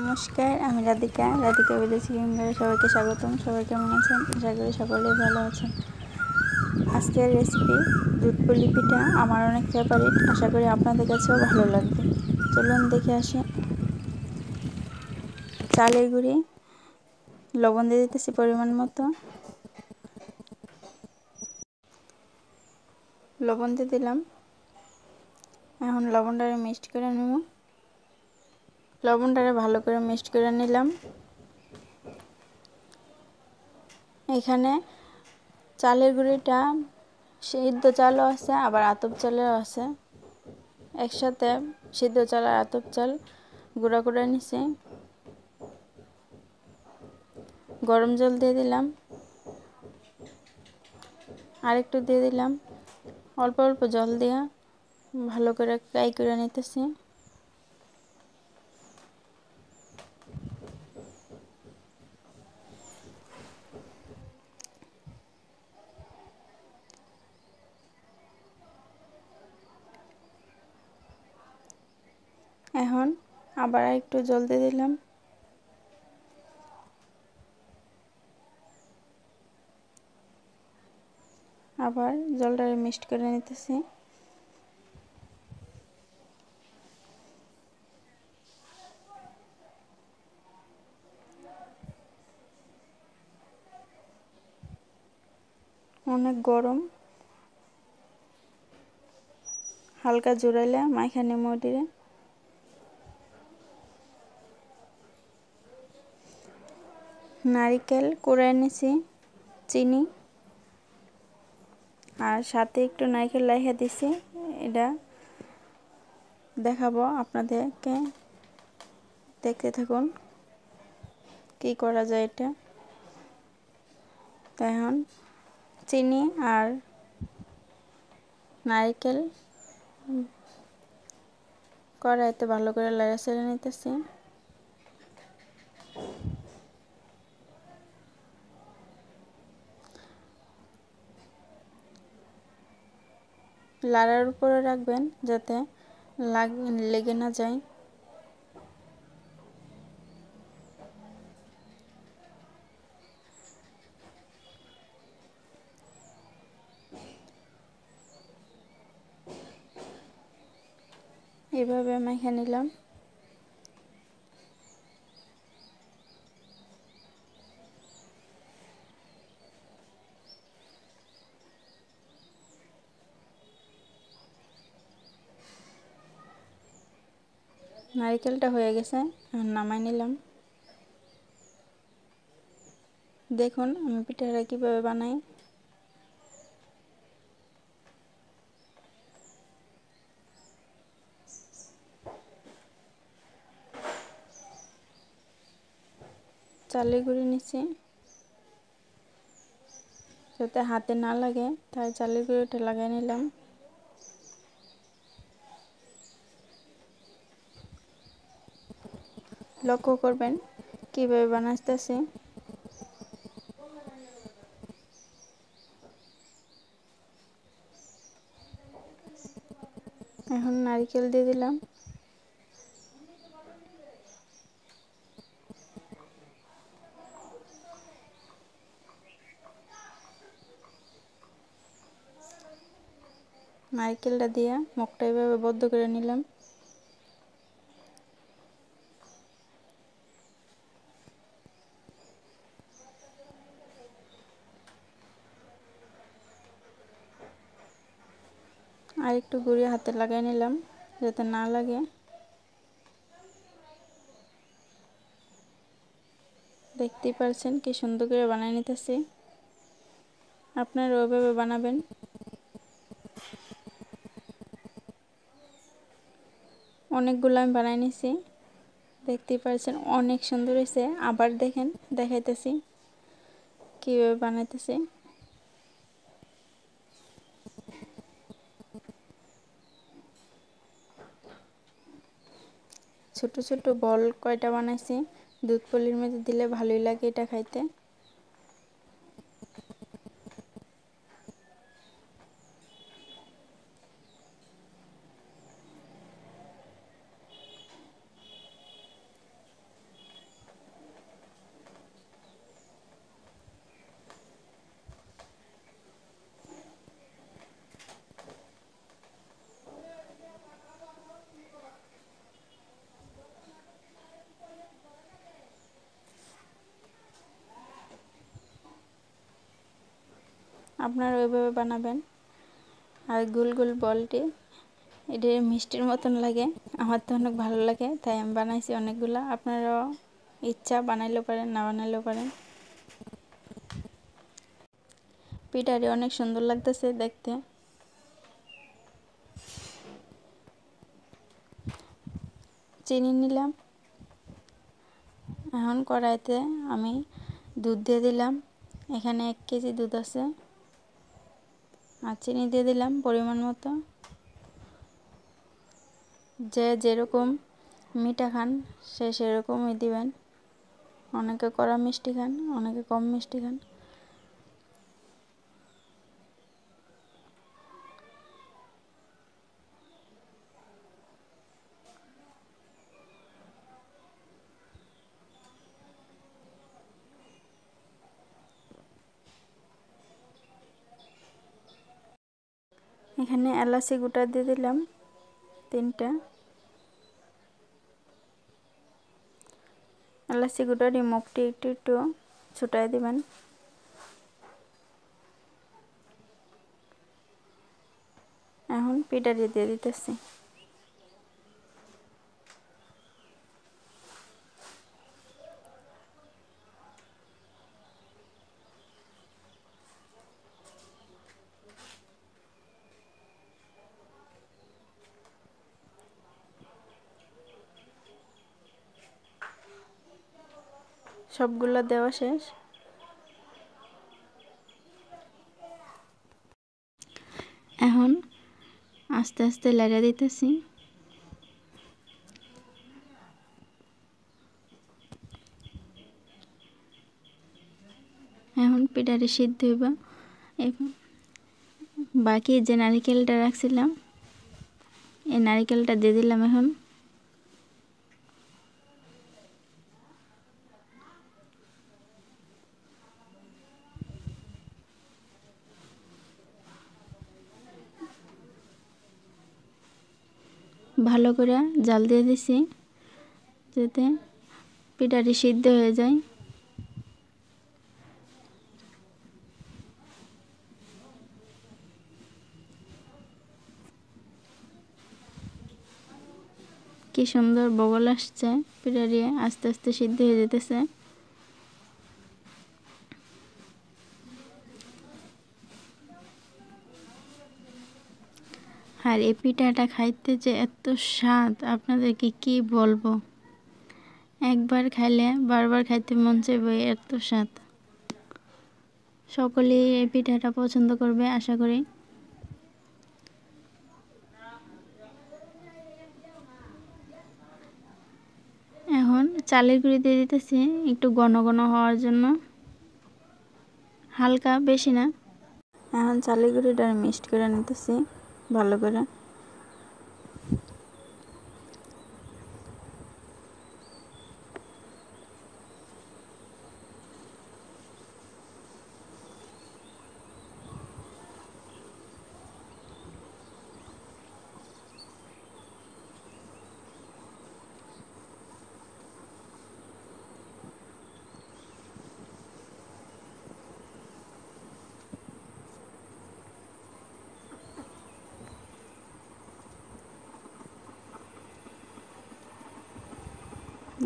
নমস্কার, আমি রাধিকা বিদেশি কিংঘরে সবাইকে স্বাগতম। সবাই কেমন আছেন? আশা করি সকলেই ভালো আছেন। আজকের রেসিপি দুধ পুলি পিঠা আমার অনেক ফেভারিট, আশা করি আপনাদের কাছেও ভালো লাগবে। চলুন দেখে আসি। চালের গুঁড়ি, লবণ দিয়ে দিতেছি পরিমাণ মতো। লবণ দিয়ে দিলাম। এখন লবণটারে মিক্সড করে নেব। লবণটারে ভালো করে মিক্সড করে নিলাম। এখানে চালের গুঁড়িটা সিদ্ধ চালও আছে, আবার আতপ চালেও আছে। একসাথে সিদ্ধ চাল আর আতপ চাল গুঁড়া করে নিছি। গরম জল দিয়ে দিলাম, আরেকটু দিয়ে দিলাম। অল্প অল্প জল দিয়ে ভালো করে ফ্রাই করে নিতেছি। এখন আবার একটু জল দিয়ে দিলাম। আবার জলটা মিক্সড করে নিতেছি। অনেক গরম, হালকা জোরাইলে মাইখা নিমু দিয়ে। নারিকেল কুড়াই নিছি, চিনি আর সাথে একটু নারকেল রাইখা দিছি। এটা দেখাবো আপনাদেরকে, দেখতে থাকুন কি করা যায় এটা। তো এখন চিনি আর নারকেল কড়াইতে ভালো করে লাড়া ছেড়ে নিতেছি। লাড়ার উপরে রাখবেন যাতে লেগে না যায়। এভাবে মাইখা নিলাম। নারকেলটা হয়ে গেছে, এখন নামাই নিলাম। দেখুন আমি পিঠাটা কীভাবে বানাই। চালের গুঁড়ি নিচ্ছি যাতে হাতে না লাগে, তাই চালের গুঁড়িটা লাগাই নিলাম। লক্ষ্য করবেন কীভাবে বানাইতেছি। এখন নারকেল দিয়ে দিলাম। নারকেলটা দিয়ে মুখটা এভাবে বদ্ধ করে নিলাম। আর একটু গুঁড়ি হাতে লাগাই নিলাম যাতে না লাগে। দেখতেই পারছেন কি সুন্দর করে বানিয়ে নিতেছি। আপনারা ওইভাবে বানাবেন। অনেকগুলো আমি বানিয়ে নিছি, দেখতেই পারছেন অনেক সুন্দর হয়েছে। আবার দেখেন, দেখাইতেছি কীভাবে বানাইতেছি। ছোট ছোট বল কয়টা বানাইছি, দুধ পুলির মধ্যে দিলে ভালোই লাগে এটা খাইতে। আপনারা ওইভাবে বানাবেন। আর গোল গোল বলটি এটা মিষ্টির মতন লাগে, আমার তো অনেক ভালো লাগে, তাই আমি বানাইছি অনেকগুলো। আপনারাও ইচ্ছা বানাইলেও পারেন, না বানাইলেও পারেন। পিঠাটি অনেক সুন্দর লাগতেছে দেখতে। চিনি নিলাম, এখন কড়াইতে আমি দুধ দিয়ে দিলাম। এখানে 1 কেজি দুধ আছে। আর চিনি দিয়ে দিলাম পরিমাণ মতো। যে যেরকম মিঠা খান সে সেরকমই দিবেন। অনেকে কড়া মিষ্টি খান, অনেকে কম মিষ্টি খান। এখানে এলাচি গোটা দিয়ে দিলাম 3টা। এলাচি গুঁড়ার মুখটি একটু একটু ছুটাই দিবেন। এখন পিঠাটি দিয়ে দিতেছি। সবগুলো দেওয়া শেষ। এখন আস্তে আস্তে লাড়া দিতেছি। এখন পিঠাটি সিদ্ধ হইব। এখন বাকি যে নারিকেলটা রাখছিলাম এই নারিকেলটা দিয়ে দিলাম। এখন ভালো করে জাল দিয়ে দিছি যাতে পিঠাটি সিদ্ধ হয়ে যায়। কি সুন্দর ববল আসছে, পিঠাটি আস্তে আস্তে সিদ্ধ হয়ে যেতেছে। আর এই পিঠাটা খাইতে যে এত স্বাদ আপনাদেরকে কি বলবো, একবার খাইলে বারবার খাইতে মন চাইবে, এত স্বাদ। সকলেই এই পিঠাটা পছন্দ করবে আশা করি। এখন চালের গুঁড়ি দিয়ে দিতেছি একটু ঘন ঘন হওয়ার জন্য, হালকা, বেশি না। এখন চালের গুঁড়িটা মিক্সড করে নিতেছি ভালো করে।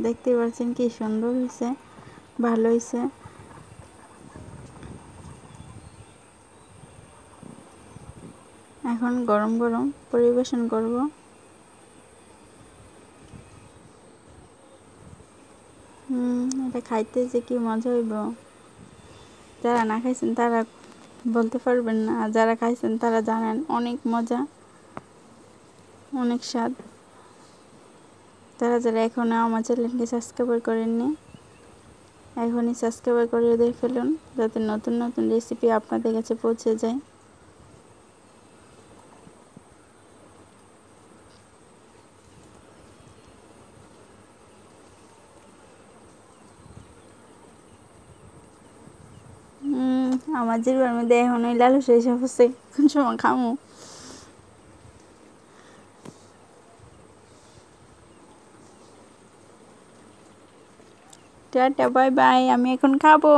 দেখতে পাচ্ছেন কি সুন্দর হয়েছে, ভালো হয়েছে। এখন গরম গরম পরিবেশন করব। এটা খাইতে যে কি মজা হইব, যারা না খাইছেন তারা বলতে পারবেন না, আর যারা খাইছেন তারা জানেন অনেক মজা, অনেক স্বাদ। যারা যারা এখনও আমার চ্যানেলকে সাবস্ক্রাইব করেননি এখনই সাবস্ক্রাইব করে দিয়ে ফেলুন, যাতে নতুন নতুন রেসিপি আপনাদের কাছে পৌঁছে যায়। আমার জিরবার মধ্যে এখন ওই লালু শেষ হচ্ছে, কোন সময় খামু। টাটা বাই বাই, আমি এখন খাবো।